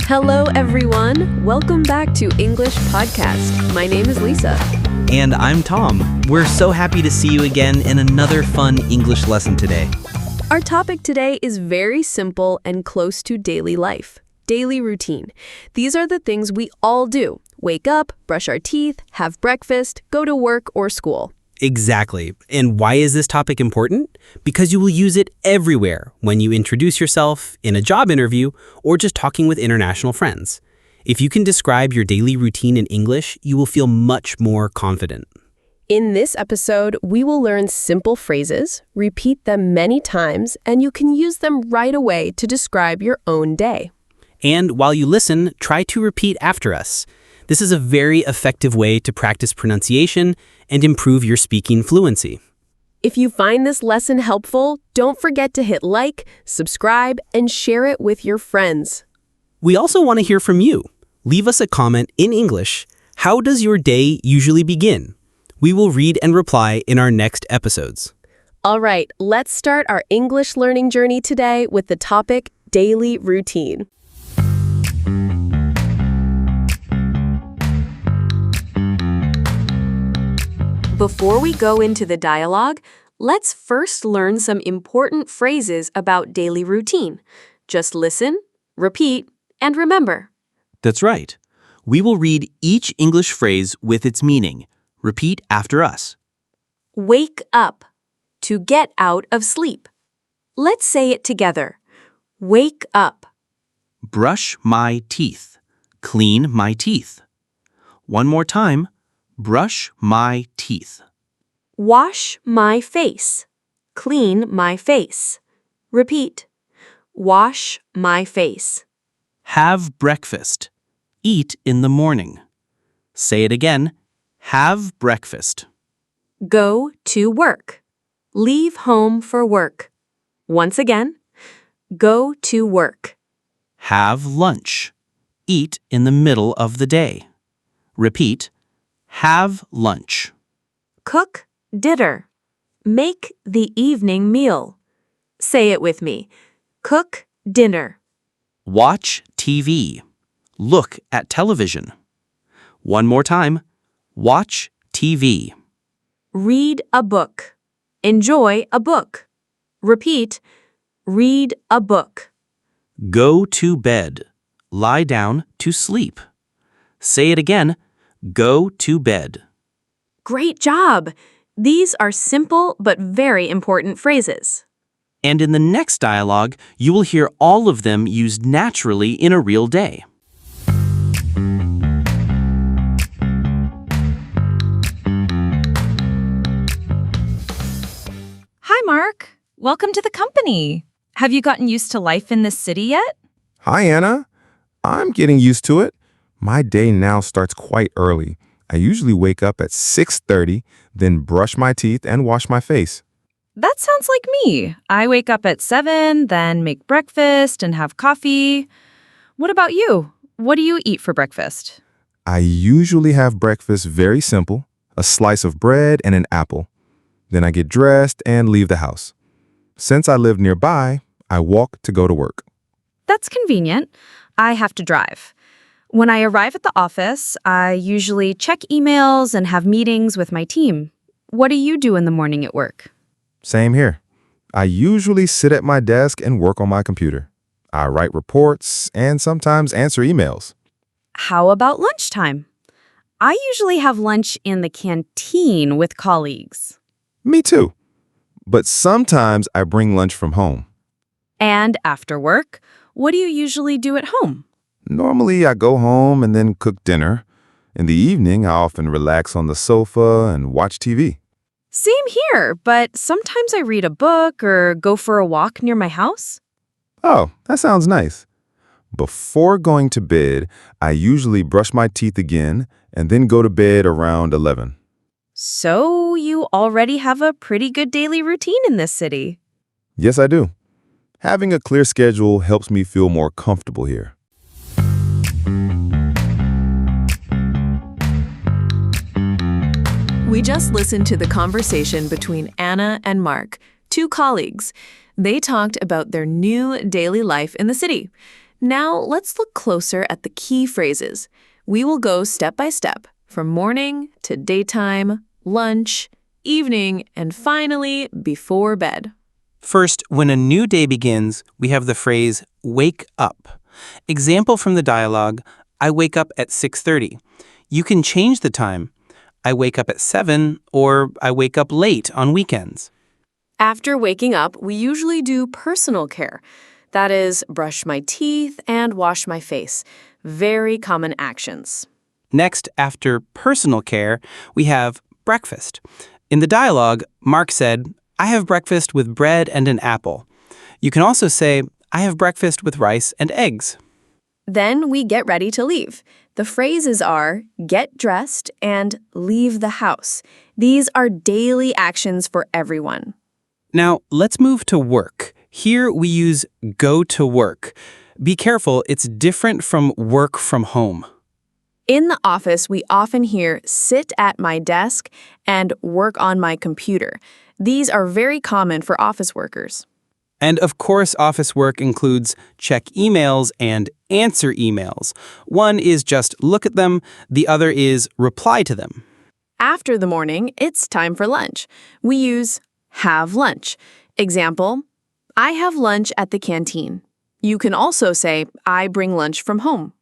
Hello, everyone. Welcome back to English Podcast. My name is Lisa. And I'm Tom. We're so happy to see you again in another fun English lesson today. Our topic today is very simple and close to daily life. Daily routine. These are the things we all do. Wake up, brush our teeth, have breakfast, go to work or school. Exactly. And why is this topic important? Because you will use it everywhere when you introduce yourself, in a job interview, or just talking with international friends. If you can describe your daily routine in English, you will feel much more confident. In this episode, we will learn simple phrases, repeat them many times, and you can use them right away to describe your own day. And while you listen, try to repeat after us. This is a very effective way to practice pronunciation and improve your speaking fluency. If you find this lesson helpful, don't forget to hit like, subscribe, and share it with your friends. We also want to hear from you. Leave us a comment in English. How does your day usually begin? We will read and reply in our next episodes. All right, let's start our English learning journey today with the topic daily routine. Before we go into the dialogue, let's first learn some important phrases about daily routine. Just listen, repeat, and remember. That's right. We will read each English phrase with its meaning. Repeat after us. Wake up. To get out of sleep. Let's say it together. Wake up. Brush my teeth. Clean my teeth. One more time. Brush my teeth. Wash my face. Clean my face. Repeat. Wash my face. Have breakfast. Eat in the morning. Say it again. Have breakfast. Go to work. Leave home for work. Once again. Go to work. Have lunch. Eat in the middle of the day. Repeat. Have lunch. Cook dinner. Make the evening meal. Say it with me. Cook dinner. Watch TV. Look at television. One more time. Watch TV. Read a book. Enjoy a book. Repeat. Read a book. Go to bed. Lie down to sleep. Say it again. Go to bed. Great job! These are simple but very important phrases. And in the next dialogue, you will hear all of them used naturally in a real day. Hi, Mark. Welcome to the company. Have you gotten used to life in this city yet? Hi, Anna. I'm getting used to it. My day now starts quite early. I usually wake up at 6:30, then brush my teeth and wash my face. That sounds like me. I wake up at 7, then make breakfast and have coffee. What about you? What do you eat for breakfast? I usually have breakfast very simple, a slice of bread and an apple. Then I get dressed and leave the house. Since I live nearby, I walk to go to work. That's convenient. I have to drive. When I arrive at the office, I usually check emails and have meetings with my team. What do you do in the morning at work? Same here. I usually sit at my desk and work on my computer. I write reports and sometimes answer emails. How about lunchtime? I usually have lunch in the canteen with colleagues. Me too. But sometimes I bring lunch from home. And after work, what do you usually do at home? Normally, I go home and then cook dinner. In the evening, I often relax on the sofa and watch TV. Same here, but sometimes I read a book or go for a walk near my house. Oh, that sounds nice. Before going to bed, I usually brush my teeth again and then go to bed around 11. So you already have a pretty good daily routine in this city. Yes, I do. Having a clear schedule helps me feel more comfortable here. We just listened to the conversation between Anna and Mark, two colleagues. They talked about their new daily life in the city. Now let's look closer at the key phrases. We will go step by step, from morning to daytime, lunch, evening, and finally, before bed. First, when a new day begins, we have the phrase wake up. Example from the dialogue, I wake up at 6:30. You can change the time. I wake up at 7 or I wake up late on weekends. After waking up, we usually do personal care. That is, brush my teeth and wash my face. Very common actions. Next, after personal care, we have breakfast. In the dialogue, Mark said, I have breakfast with bread and an apple. You can also say, I have breakfast with rice and eggs. Then we get ready to leave. The phrases are get dressed and leave the house. These are daily actions for everyone. Now, let's move to work. Here we use go to work. Be careful, it's different from work from home. In the office, we often hear sit at my desk and work on my computer. These are very common for office workers. And of course, office work includes check emails and answer emails. One is just look at them, the other is reply to them. After the morning, it's time for lunch. We use have lunch. Example, I have lunch at the canteen. You can also say, I bring lunch from home.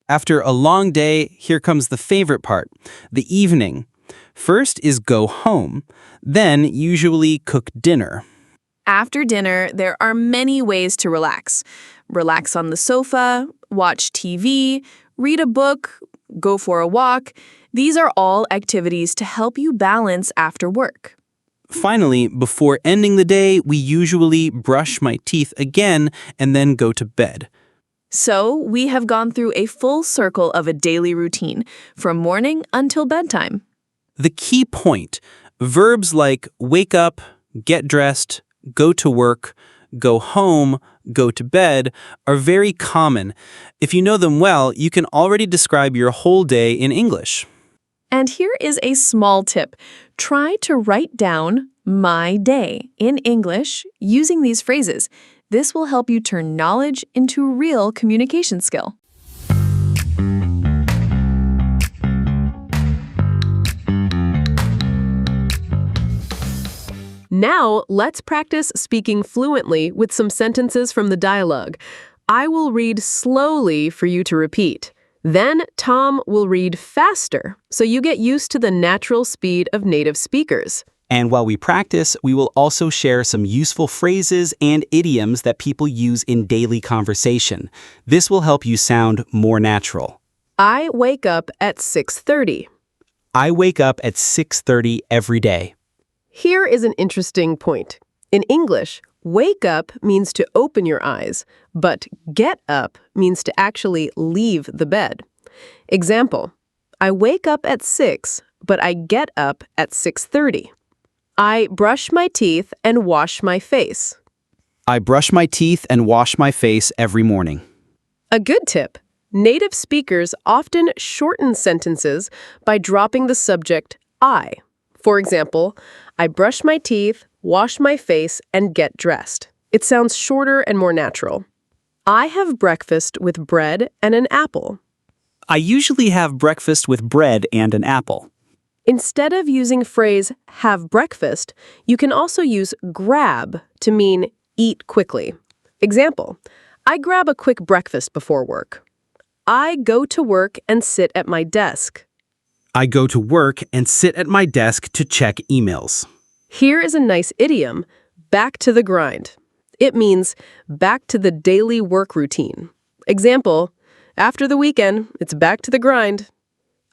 After a long day, here comes the favorite part, the evening. First is go home, then usually cook dinner. After dinner, there are many ways to relax. Relax on the sofa, watch TV, read a book, go for a walk. These are all activities to help you balance after work. Finally, before ending the day, we usually brush my teeth again and then go to bed. So, we have gone through a full circle of a daily routine, from morning until bedtime. The key point, verbs like wake up, get dressed, go to work, go home, go to bed are very common. If you know them well, you can already describe your whole day in English. And here is a small tip. Try to write down my day in English using these phrases. This will help you turn knowledge into real communication skill. Now, let's practice speaking fluently with some sentences from the dialogue. I will read slowly for you to repeat. Then Tom will read faster, so you get used to the natural speed of native speakers. And while we practice, we will also share some useful phrases and idioms that people use in daily conversation. This will help you sound more natural. I wake up at 6:30. I wake up at 6:30 every day. Here is an interesting point. In English, wake up means to open your eyes, but get up means to actually leave the bed. Example, I wake up at 6, but I get up at 6:30. I brush my teeth and wash my face. I brush my teeth and wash my face every morning. A good tip. Native speakers often shorten sentences by dropping the subject I. For example, I brush my teeth, wash my face, and get dressed. It sounds shorter and more natural. I have breakfast with bread and an apple. I usually have breakfast with bread and an apple. Instead of using phrase have breakfast, you can also use grab to mean eat quickly. Example, I grab a quick breakfast before work. I go to work and sit at my desk. I go to work and sit at my desk to check emails. Here is a nice idiom, back to the grind. It means back to the daily work routine. Example, after the weekend, it's back to the grind.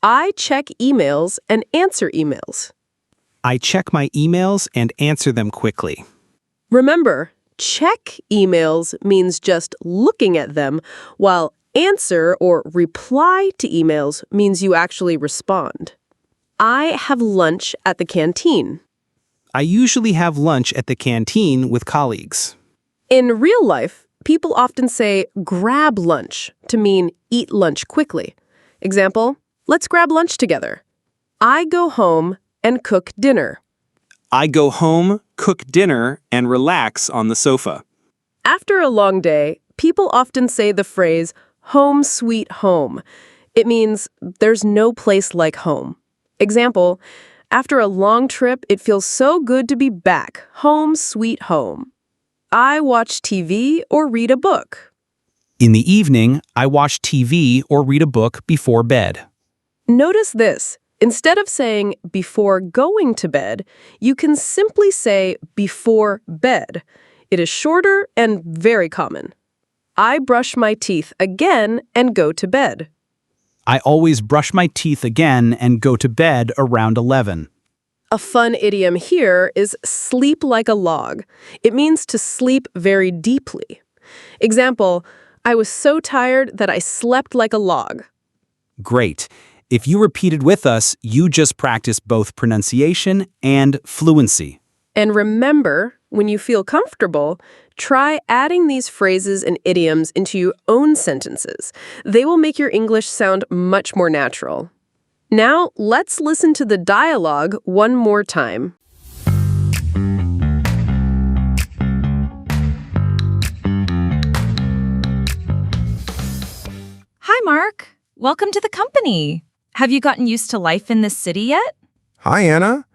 I check emails and answer emails. I check my emails and answer them quickly. Remember, check emails means just looking at them, while answer or reply to emails means you actually respond. I have lunch at the canteen. I usually have lunch at the canteen with colleagues. In real life, people often say grab lunch to mean eat lunch quickly. Example, let's grab lunch together. I go home and cook dinner. I go home, cook dinner, and relax on the sofa. After a long day, People often say the phrase, home sweet home. It means there's no place like home. Example, after a long trip, it feels so good to be back. Home sweet home. I watch TV or read a book. In the evening, I watch TV or read a book before bed. Notice this. Instead of saying before going to bed, you can simply say before bed. It is shorter and very common. I brush my teeth again and go to bed. I always brush my teeth again and go to bed around 11. A fun idiom here is sleep like a log. It means to sleep very deeply. Example, I was so tired that I slept like a log. Great. If you repeated with us, you just practiced both pronunciation and fluency. And remember, when you feel comfortable, try adding these phrases and idioms into your own sentences. They will make your English sound much more natural. Now, let's listen to the dialogue one more time. Hi, Mark. Welcome to the company. Have you gotten used to life in this city yet? Hi, Anna.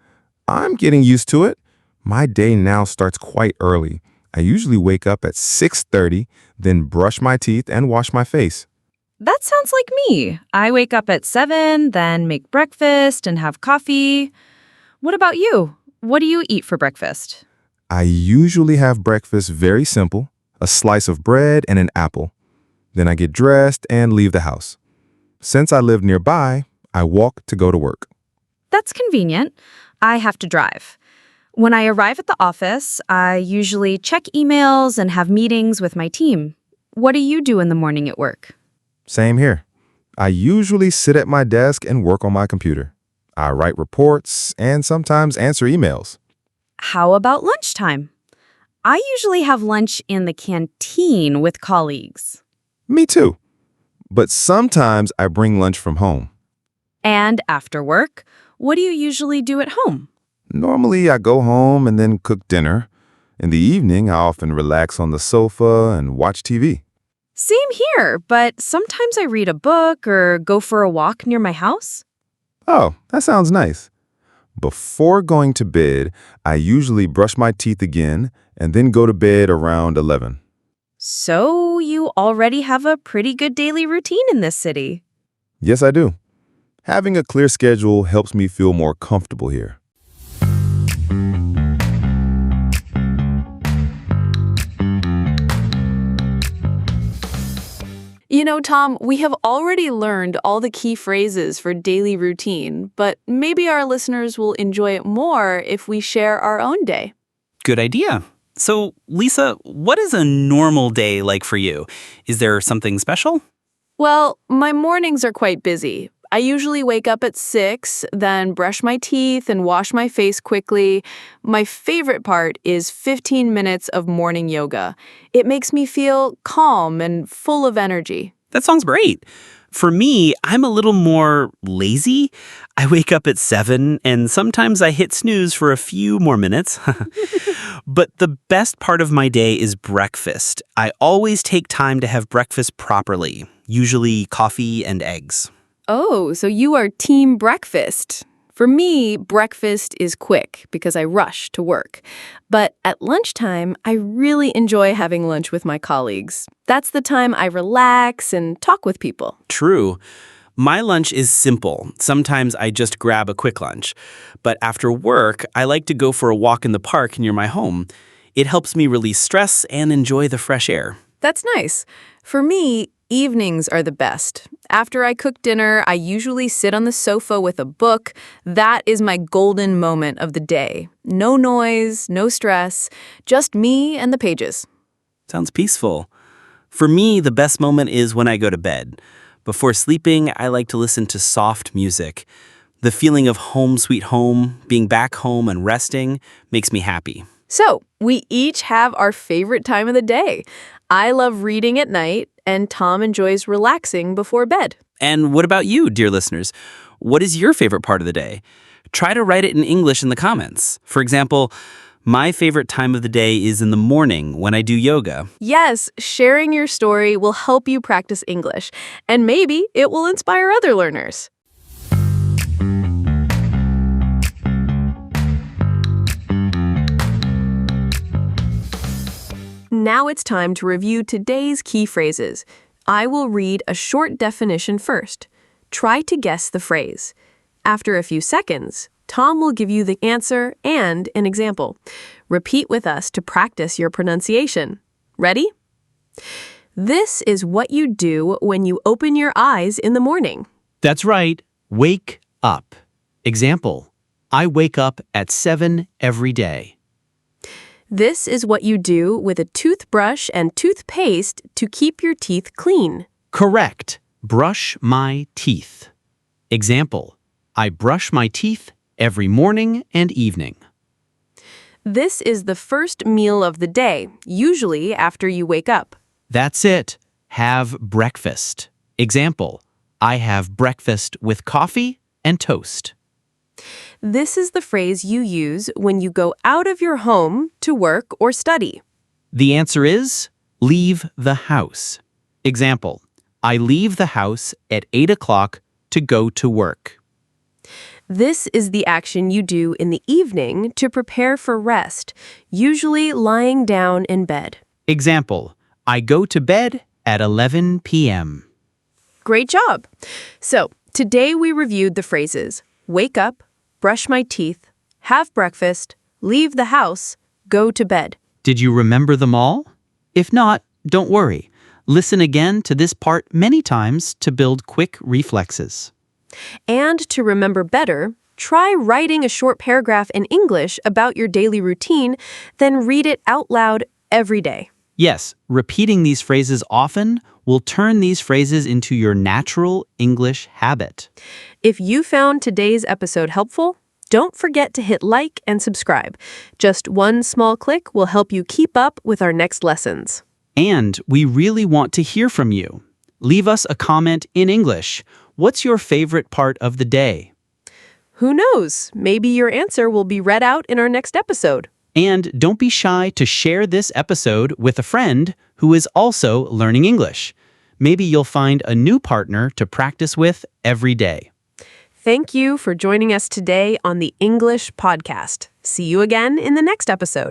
I'm getting used to it. My day now starts quite early. I usually wake up at 6:30, then brush my teeth and wash my face. That sounds like me. I wake up at 7, then make breakfast and have coffee. What about you? What do you eat for breakfast? I usually have breakfast very simple, a slice of bread and an apple. Then I get dressed and leave the house. Since I live nearby, I walk to go to work. That's convenient. I have to drive. When I arrive at the office, I usually check emails and have meetings with my team. What do you do in the morning at work? Same here. I usually sit at my desk and work on my computer. I write reports and sometimes answer emails. How about lunchtime? I usually have lunch in the canteen with colleagues. Me too. But sometimes I bring lunch from home. And after work, what do you usually do at home? Normally, I go home and then cook dinner. In the evening, I often relax on the sofa and watch TV. Same here, but sometimes I read a book or go for a walk near my house. Oh, that sounds nice. Before going to bed, I usually brush my teeth again and then go to bed around 11. So you already have a pretty good daily routine in this city. Yes, I do. Having a clear schedule helps me feel more comfortable here. You know, Tom, we have already learned all the key phrases for daily routine, but maybe our listeners will enjoy it more if we share our own day. Good idea. So, Lisa, what is a normal day like for you? Is there something special? Well, my mornings are quite busy. I usually wake up at 6, then brush my teeth and wash my face quickly. My favorite part is 15 minutes of morning yoga. It makes me feel calm and full of energy. That sounds great. For me, I'm a little more lazy. I wake up at 7 and sometimes I hit snooze for a few more minutes. But the best part of my day is breakfast. I always take time to have breakfast properly, usually coffee and eggs. Oh, so you are team breakfast. For me, breakfast is quick because I rush to work. But at lunchtime, I really enjoy having lunch with my colleagues. That's the time I relax and talk with people. True. My lunch is simple. Sometimes I just grab a quick lunch. But after work, I like to go for a walk in the park near my home. It helps me release stress and enjoy the fresh air. That's nice. For me, evenings are the best. After I cook dinner, I usually sit on the sofa with a book. That is my golden moment of the day. No noise, no stress, just me and the pages. Sounds peaceful. For me, the best moment is when I go to bed. Before sleeping, I like to listen to soft music. The feeling of home sweet home, being back home and resting, makes me happy. So, we each have our favorite time of the day. I love reading at night, and Tom enjoys relaxing before bed. And what about you, dear listeners? What is your favorite part of the day? Try to write it in English in the comments. For example, My favorite time of the day is in the morning when I do yoga. Yes, sharing your story will help you practice English, and maybe it will inspire other learners. Now it's time to review today's key phrases. I will read a short definition first. Try to guess the phrase. After a few seconds, Tom will give you the answer and an example. Repeat with us to practice your pronunciation. Ready? This is what you do when you open your eyes in the morning. That's right. Wake up. Example, I wake up at 7 every day. This is what you do with a toothbrush and toothpaste to keep your teeth clean. Correct. Brush my teeth. Example, I brush my teeth every morning and evening. This is the first meal of the day, usually after you wake up. That's it. Have breakfast. Example, I have breakfast with coffee and toast. This is the phrase you use when you go out of your home to work or study. The answer is leave the house. Example, I leave the house at 8 o'clock to go to work. This is the action you do in the evening to prepare for rest, usually lying down in bed. Example, I go to bed at 11 p.m. Great job! So, today we reviewed the phrases wake up, brush my teeth, have breakfast, leave the house, go to bed. Did you remember them all? If not, don't worry. Listen again to this part many times to build quick reflexes. And to remember better, try writing a short paragraph in English about your daily routine, then read it out loud every day. Yes, repeating these phrases often will turn these phrases into your natural English habit. If you found today's episode helpful, don't forget to hit like and subscribe. Just one small click will help you keep up with our next lessons. And we really want to hear from you. Leave us a comment in English. What's your favorite part of the day? Who knows? Maybe your answer will be read out in our next episode. And don't be shy to share this episode with a friend who is also learning English. Maybe you'll find a new partner to practice with every day. Thank you for joining us today on the English Podcast. See you again in the next episode.